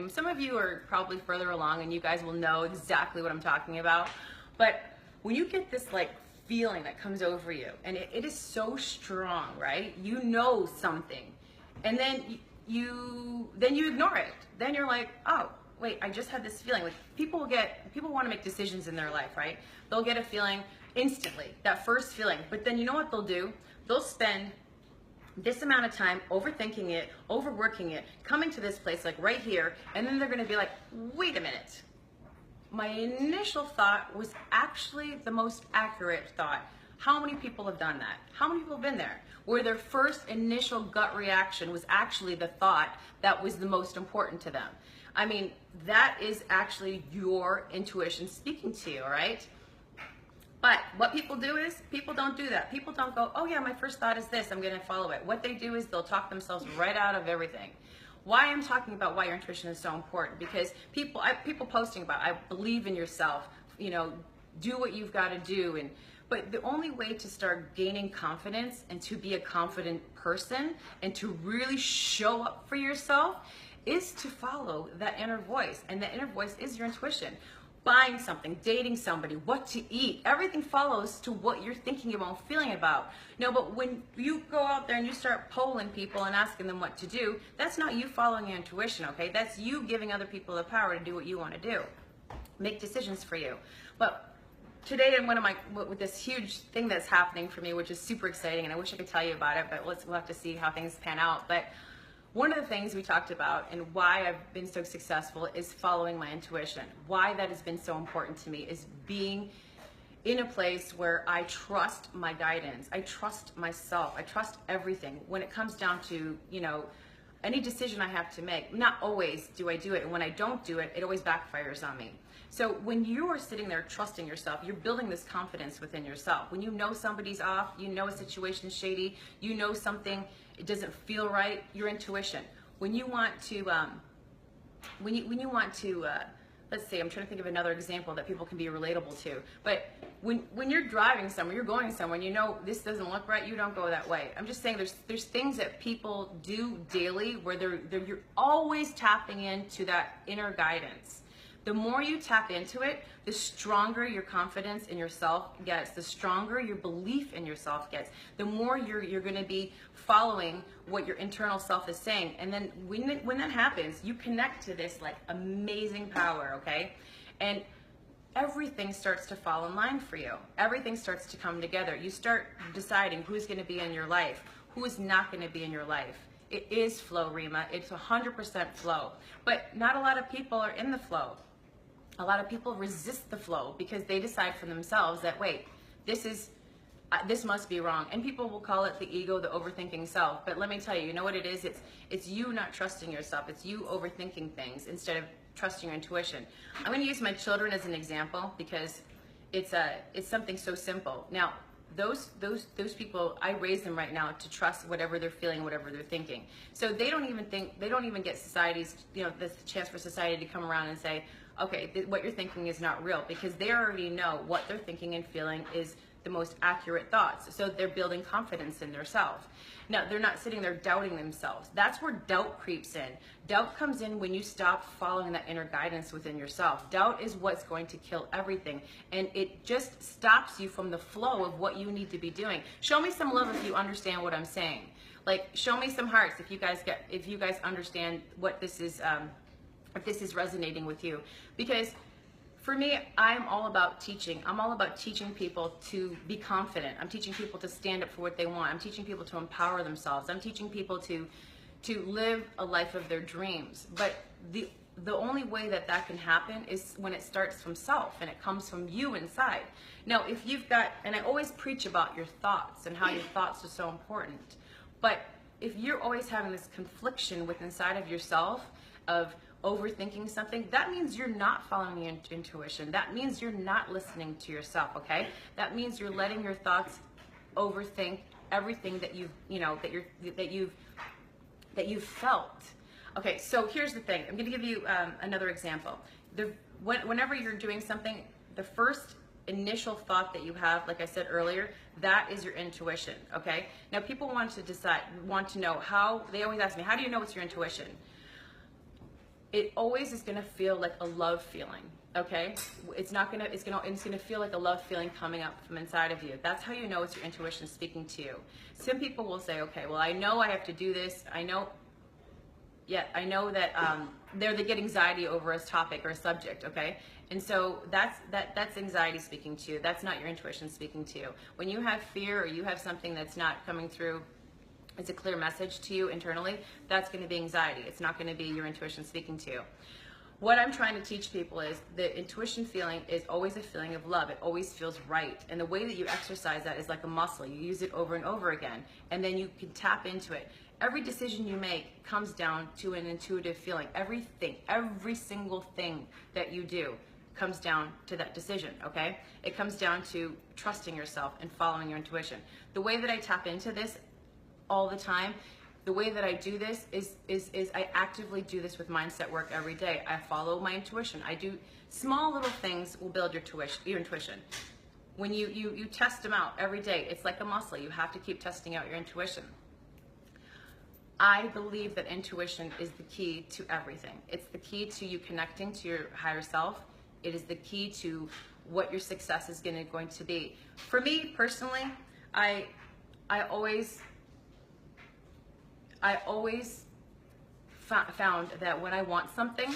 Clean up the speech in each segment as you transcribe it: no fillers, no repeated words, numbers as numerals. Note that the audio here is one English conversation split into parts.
Some of you are probably further along and you guys will know exactly what I'm talking about. But when you get this like feeling that comes over you and it is so strong, right? You know something. And then you ignore it. Then you're like, "Oh, wait, I just had this feeling." Like people want to make decisions in their life, right? They'll get a feeling instantly, that first feeling. But then you know what they'll do? They'll spend this amount of time overthinking it, overworking it, coming to this place like right here, and then they're going to be like, wait a minute. My initial thought was actually the most accurate thought. How many people have done that? How many people have been there? Where their first initial gut reaction was actually the thought that was the most important to them. I mean, that is actually your intuition speaking to you, all right? But what people do is, people don't do that. People don't go, oh yeah, my first thought is this, I'm gonna follow it. What they do is they'll talk themselves right out of everything. Why I'm talking about why your intuition is so important, because people posting about, I believe in yourself, you know, do what you've gotta do. But the only way to start gaining confidence and to be a confident person and to really show up for yourself is to follow that inner voice. And that inner voice is your intuition. Buying something, dating somebody, what to eat, everything follows to what you're thinking about and feeling about. No, but when you go out there and you start polling people and asking them what to do, that's not you following your intuition, okay? That's you giving other people the power to do what you want to do. Make decisions for you. But today, with this huge thing that's happening for me, which is super exciting, and I wish I could tell you about it, but we'll have to see how things pan out. But one of the things we talked about and why I've been so successful is following my intuition. Why that has been so important to me is being in a place where I trust my guidance. I trust myself. I trust everything. When it comes down to, you know, any decision I have to make, not always do I do it. And when I don't do it, it always backfires on me. So when you are sitting there trusting yourself, you're building this confidence within yourself. When you know somebody's off, you know a situation is shady, you know something, it doesn't feel right, your intuition. When you want to, let's see, I'm trying to think of another example that people can be relatable to. But when you're driving somewhere, you're going somewhere, and you know this doesn't look right, you don't go that way. I'm just saying there's things that people do daily where you're always tapping into that inner guidance. The more you tap into it, the stronger your confidence in yourself gets, the stronger your belief in yourself gets, the more you're going to be following what your internal self is saying. And then when that happens, you connect to this like amazing power, okay? And everything starts to fall in line for you. Everything starts to come together. You start deciding who's going to be in your life, who is not going to be in your life. It is flow, Rima. It's 100% flow. But not a lot of people are in the flow. A lot of people resist the flow because they decide for themselves that, wait, this must be wrong. And people will call it the ego, the overthinking self. But let me tell you, you know what it is? It's you not trusting yourself. It's you overthinking things instead of trusting your intuition. I'm going to use my children as an example because it's something so simple. Now, those people, I raise them right now to trust whatever they're feeling, whatever they're thinking. So they don't even get society's, you know, the chance for society to come around and say, okay, what you're thinking is not real, because they already know what they're thinking and feeling is the most accurate thoughts. So they're building confidence in themselves. Now, they're not sitting there doubting themselves. That's where doubt creeps in. Doubt comes in when you stop following that inner guidance within yourself. Doubt is what's going to kill everything, and it just stops you from the flow of what you need to be doing. Show me some love if you understand what I'm saying. Like, show me some hearts if you guys understand what this is. If this is resonating with you. Because for me, I'm all about teaching. I'm all about teaching people to be confident. I'm teaching people to stand up for what they want. I'm teaching people to empower themselves. I'm teaching people to live a life of their dreams. But the only way that can happen is when it starts from self and it comes from you inside. Now, if you've got, and I always preach about your thoughts and how your thoughts are so important, but if you're always having this confliction with inside of yourself of overthinking something, that means you're not following your intuition. That means you're not listening to yourself, okay? That means you're letting your thoughts overthink everything that you've felt. Okay, so here's the thing. I'm going to give you another example. Whenever you're doing something, the first initial thought that you have, like I said earlier, that is your intuition, okay? Now, people want to know how, they always ask me, how do you know it's your intuition? it always is going to feel like a love feeling. Okay, it's gonna feel like a love feeling coming up from inside of you. That's how you know it's your intuition speaking to you. Some people will say, okay, well, I know I have to do this. I know that they get anxiety over a topic or a subject. Okay, and so that's anxiety speaking to you. That's not your intuition speaking to you. When you have fear or you have something that's not coming through, it's a clear message to you internally, that's going to be anxiety. It's not going to be your intuition speaking to you. What I'm trying to teach people is the intuition feeling is always a feeling of love. It always feels right. And the way that you exercise that is like a muscle. You use it over and over again, and then you can tap into it. Every decision you make comes down to an intuitive feeling. Everything, every single thing that you do comes down to that decision, okay? It comes down to trusting yourself and following your intuition. The way that I tap into this all the time, the way that I do this is I actively do this with mindset work every day. I follow my intuition. I do small little things will build your intuition. When you test them out every day, it's like a muscle. You have to keep testing out your intuition. I believe that intuition is the key to everything. It's the key to you connecting to your higher self. It is the key to what your success is going to be. For me personally, I always found that when I want something,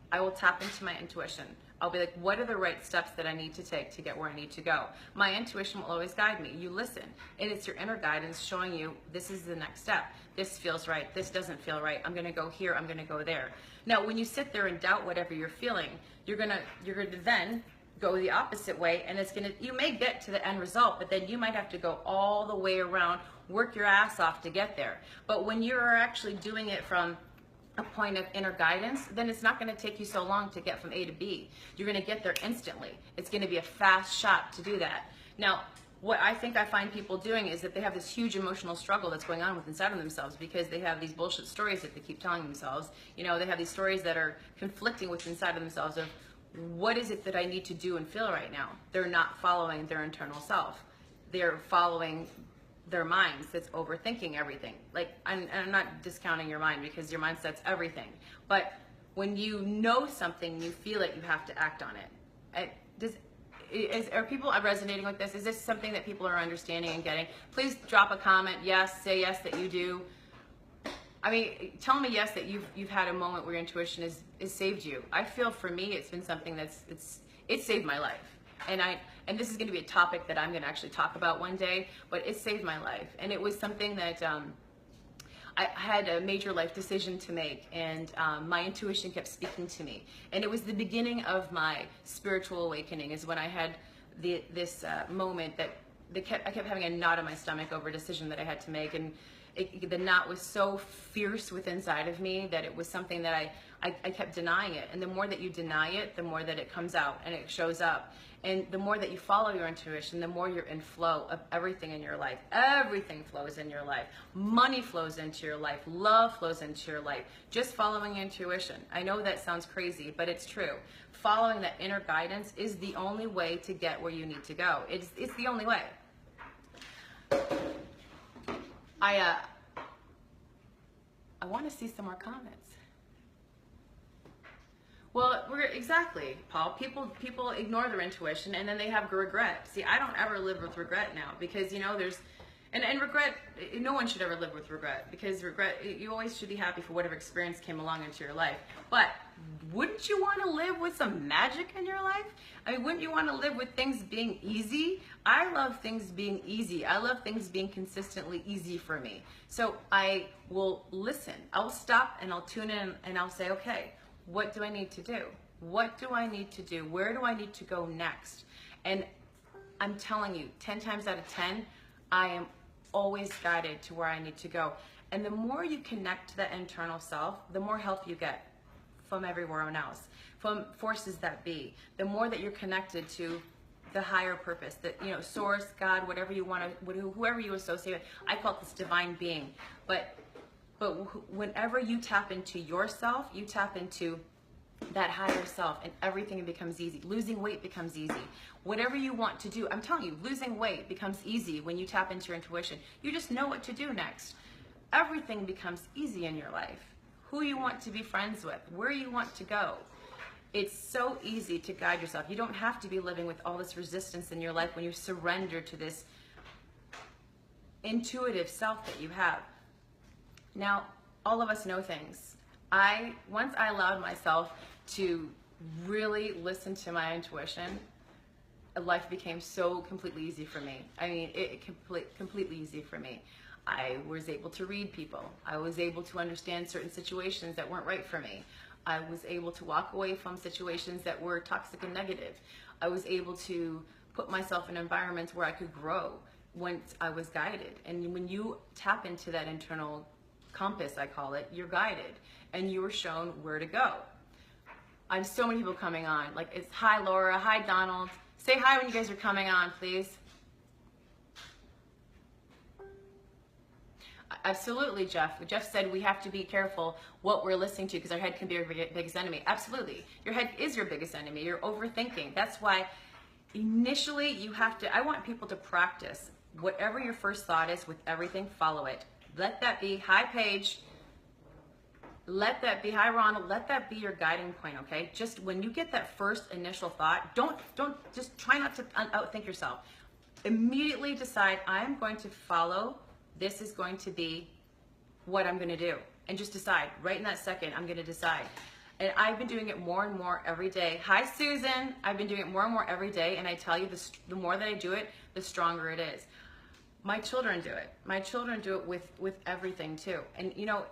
I will tap into my intuition. I'll be like, what are the right steps that I need to take to get where I need to go? My intuition will always guide me. You listen, and it's your inner guidance showing you this is the next step. This feels right. This doesn't feel right. I'm going to go here. I'm going to go there. Now, when you sit there and doubt whatever you're feeling, you're gonna then go the opposite way, and you may get to the end result, but then you might have to go all the way around, work your ass off to get there. But when you're actually doing it from a point of inner guidance, then it's not going to take you so long to get from A to B. You're going to get there instantly. It's going to be a fast shot to do that. Now, what I find people doing is that they have this huge emotional struggle that's going on with inside of themselves because they have these bullshit stories that they keep telling themselves. You know, they have these stories that are conflicting with inside of themselves of what is it that I need to do and feel right now. They're not following their internal self. They're following their minds that's overthinking everything. Like, and I'm not discounting your mind because your mind sets everything. But when you know something, you feel it, you have to act on it. Are people resonating with this? Is this something that people are understanding and getting? Please drop a comment. Yes, say yes that you do. I mean, tell me yes that you've had a moment where your intuition has saved you. I feel for me, it's been something it saved my life. And this is going to be a topic that I'm going to actually talk about one day, but it saved my life. And it was something that I had a major life decision to make, and my intuition kept speaking to me. And it was the beginning of my spiritual awakening, is when I had this moment that I kept having a knot in my stomach over a decision that I had to make. And the knot was so fierce within inside of me that it was something that I kept denying it. And the more that you deny it, the more that it comes out and it shows up. And the more that you follow your intuition, the more you're in flow of everything in your life. Everything flows in your life. Money flows into your life. Love flows into your life. Just following your intuition. I know that sounds crazy, but it's true. Following that inner guidance is the only way to get where you need to go. It's the only way. I want to see some more comments. Well, exactly, Paul. People ignore their intuition and then they have regret. See, I don't ever live with regret now because, you know, and regret, no one should ever live with regret because regret, you always should be happy for whatever experience came along into your life. But wouldn't you want to live with some magic in your life? I mean, wouldn't you want to live with things being easy? I love things being easy. I love things being consistently easy for me. So I will listen. I will stop and I'll tune in and I'll say, okay, what do I need to do? What do I need to do? Where do I need to go next? And I'm telling you, 10 times out of 10, I am always guided to where I need to go. And the more you connect to that internal self, the more help you get from everywhere else, from forces that be. The more that you're connected to the higher purpose, that, you know, source, God, whatever you want to, whoever you associate with. I call it this divine being. But whenever you tap into yourself, you tap into that higher self, and everything becomes easy. Losing weight becomes easy. Whatever you want to do, I'm telling you, losing weight becomes easy when you tap into your intuition. You just know what to do next. Everything becomes easy in your life. who you want to be friends with, where you want to go. It's so easy to guide yourself. You don't have to be living with all this resistance in your life when you surrender to this intuitive self that you have. Now, all of us know things. Once I allowed myself to really listen to my intuition, life became so completely easy for me. I mean, completely easy for me. I was able to read people. I was able to understand certain situations that weren't right for me. I was able to walk away from situations that were toxic and negative. I was able to put myself in environments where I could grow once I was guided. And when you tap into that internal compass, I call it, you're guided and you are shown where to go. I have so many people coming on. Like, it's hi Laura, hi Donald. Say hi when you guys are coming on, please. Absolutely, Jeff. Jeff said we have to be careful what we're listening to because our head can be our biggest enemy. Absolutely. Your head is your biggest enemy. You're overthinking. That's why initially you have to, I want people to practice whatever your first thought is with everything, follow it. Let that be, hi Paige. Let that be, hi Ronald, let that be your guiding point, okay? Just when you get that first initial thought, don't just try not to outthink yourself. Immediately decide, I'm going to follow, this is going to be what I'm gonna do. And just decide, right in that second, I'm gonna decide. And I've been doing it more and more every day. Hi Susan, I've been doing it more and more every day, and I tell you, the more that I do it, the stronger it is. My children do it. My children do it with everything too. And you know,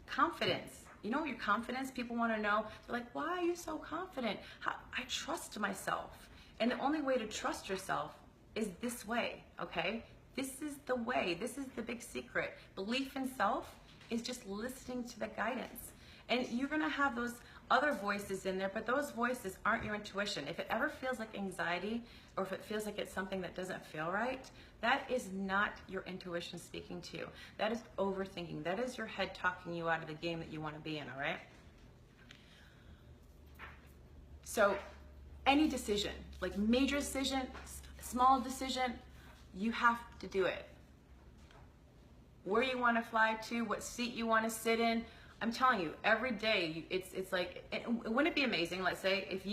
confidence. You know your confidence? People want to know. They're like, why are you so confident? I trust myself. And the only way to trust yourself is this way, okay? This is the way. This is the big secret. Belief in self is just listening to the guidance. And you're going to have those other voices in there, but those voices aren't your intuition. If it ever feels like anxiety, or if it feels like it's something that doesn't feel right, that is not your intuition speaking to you. That is overthinking. That is your head talking you out of the game that you want to be in, all right? So any decision, like major decision, small decision, you have to do it. Where you want to fly to, what seat you want to sit in, I'm telling you, every day, it's like, wouldn't it be amazing, let's say, if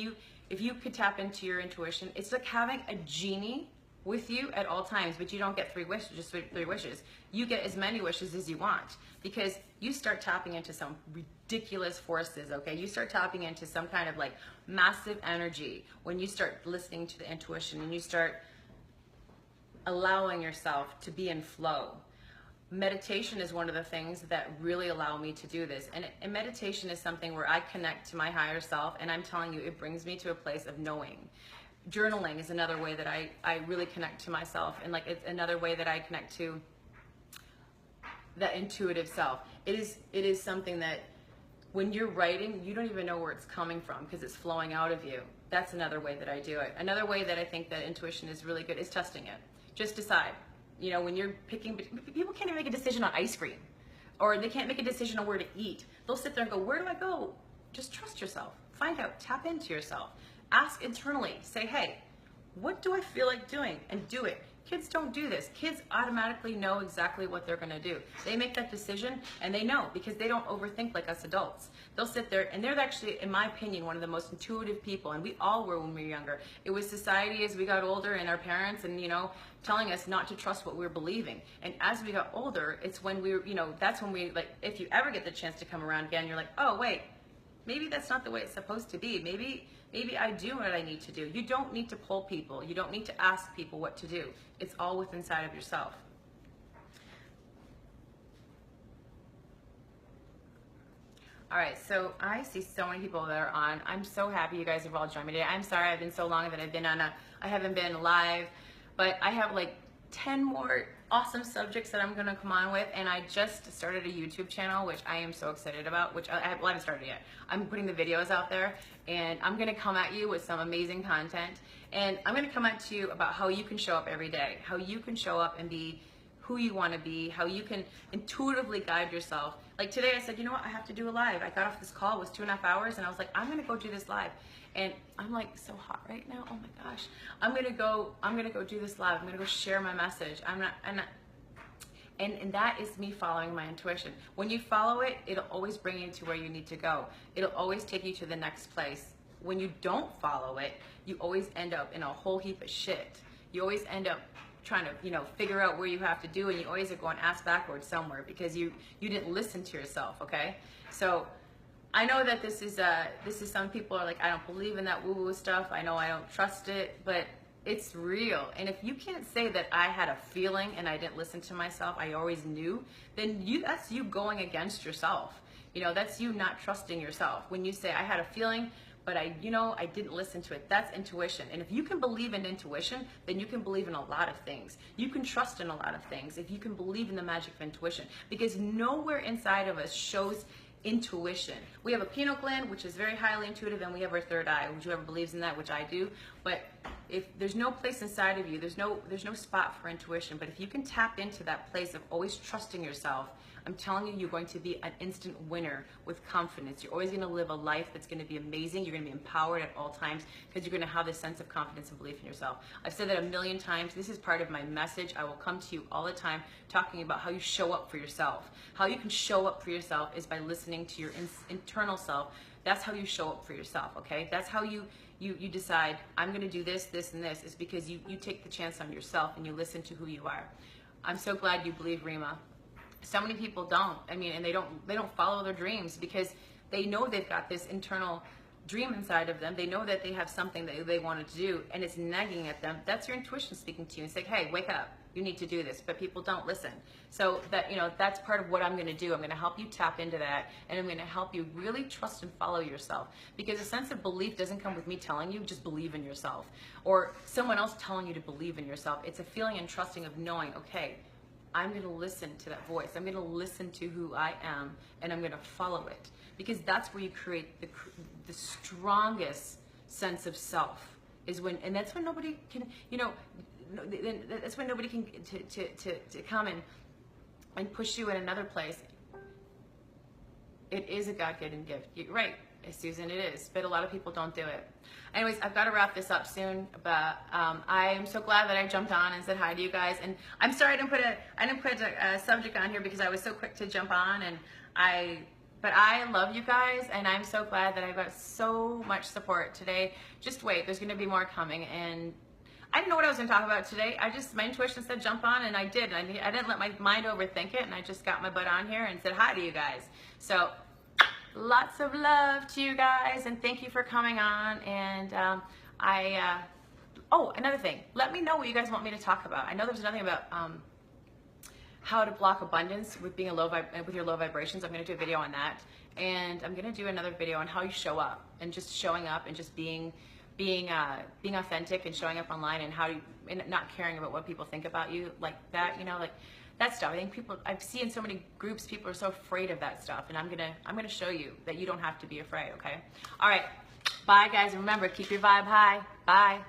you could tap into your intuition, it's like having a genie with you at all times, but you don't get three wishes. You get as many wishes as you want, because you start tapping into some ridiculous forces, okay? You start tapping into some kind of like massive energy when you start listening to the intuition and you start allowing yourself to be in flow. Meditation is one of the things that really allow me to do this. And meditation is something where I connect to my higher self, and I'm telling you, it brings me to a place of knowing. Journaling is another way that I really connect to myself, and like it's another way that I connect to that intuitive self. It is something that when you're writing, you don't even know where it's coming from because it's flowing out of you. That's another way that I do it. Another way that I think that intuition is really good is testing it. Just decide. You know, when you're picking, people can't even make a decision on ice cream, or they can't make a decision on where to eat. They'll sit there and go, where do I go? Just trust yourself. Find out, tap into yourself. Ask internally, say, hey, what do I feel like doing? And do it. Kids don't do this. Kids automatically know exactly what they're gonna do. They make that decision and they know because they don't overthink like us adults. They'll sit there and they're actually, in my opinion, one of the most intuitive people, and we all were when we were younger. It was society as we got older and our parents and, you know, telling us not to trust what we were believing. And as we got older, it's when we were, you know, that's when we, like, if you ever get the chance to come around again, you're like, oh, wait, maybe that's not the way it's supposed to be. Maybe I do what I need to do. You don't need to pull people. You don't need to ask people what to do. It's all within inside of yourself. All right, so I see so many people that are on. I'm so happy you guys have all joined me today. I'm sorry I've been so long that I haven't been live, but I have like 10 more awesome subjects that I'm gonna come on with, and I just started a YouTube channel, which I am so excited about, which I haven't started yet. I'm putting the videos out there, and I'm gonna come at you with some amazing content, and I'm gonna come at you about how you can show up every day, how you can show up and be who you wanna be, how you can intuitively guide yourself. Like today I said, you know what, I have to do a live. I got off this call, it was 2.5 hours, and I was like, I'm gonna go do this live. And I'm like so hot right now, oh my gosh. I'm gonna go do this live. I'm gonna go share my message. And that is me following my intuition. When you follow it, it'll always bring you to where you need to go. It'll always take you to the next place. When you don't follow it, you always end up in a whole heap of shit. You always end up trying to, figure out where you have to do, and you always are going ass backwards somewhere because you didn't listen to yourself, okay? So I know that this is some people are like, I don't believe in that woo-woo stuff. I know I don't trust it, but it's real. And if you can't say that I had a feeling and I didn't listen to myself, I always knew, then that's you going against yourself. That's you not trusting yourself. When you say I had a feeling, but I didn't listen to it. That's intuition. And if you can believe in intuition, then you can believe in a lot of things. You can trust in a lot of things if you can believe in the magic of intuition, because nowhere inside of us shows intuition. We have a pineal gland, which is very highly intuitive, and we have our third eye, whichever believes in that, which I do. But if there's no place inside of you, there's no spot for intuition. But if you can tap into that place of always trusting yourself, I'm telling you, you're going to be an instant winner with confidence. You're always going to live a life that's going to be amazing. You're going to be empowered at all times because you're going to have this sense of confidence and belief in yourself. I've said that a million times. This is part of my message. I will come to you all the time talking about how you show up for yourself. How you can show up for yourself is by listening to your internal self. That's how you show up for yourself, okay? That's how you decide, I'm going to do this, this, and this. Is because you take the chance on yourself and you listen to who you are. I'm so glad you believe, Rima. So many people don't. And they don't follow their dreams because they know they've got this internal dream inside of them. They know that they have something that they wanted to do, and it's nagging at them. That's your intuition speaking to you and saying, hey, wake up. You need to do this. But people don't listen. So that's part of what I'm going to do. I'm going to help you tap into that, and I'm going to help you really trust and follow yourself, because a sense of belief doesn't come with me telling you just believe in yourself or someone else telling you to believe in yourself. It's a feeling and trusting of knowing, okay, I'm going to listen to that voice. I'm going to listen to who I am, and I'm going to follow it, because that's where you create the strongest sense of self. And that's when nobody can, that's when nobody can to come and push you in another place. It is a God-given gift. You're right, Susan, it is, but a lot of people don't do it. Anyways, I've got to wrap this up soon, but I am so glad that I jumped on and said hi to you guys. And I'm sorry I didn't put a subject on here because I was so quick to jump on, but I love you guys, and I'm so glad that I got so much support today. Just wait, there's going to be more coming, and I didn't know what I was going to talk about today. My intuition said jump on, and I did. And I didn't let my mind overthink it, and I just got my butt on here and said hi to you guys. So lots of love to you guys, and thank you for coming on. And oh, another thing. Let me know what you guys want me to talk about. I know there's another thing about how to block abundance with being with your low vibrations. I'm going to do a video on that, and I'm going to do another video on how you show up, and just showing up and just being authentic and showing up online, and and not caring about what people think about you, like that, like that stuff. I think I've seen in so many groups, people are so afraid of that stuff, and I'm gonna show you that you don't have to be afraid. Okay. All right. Bye, guys. Remember, keep your vibe high. Bye.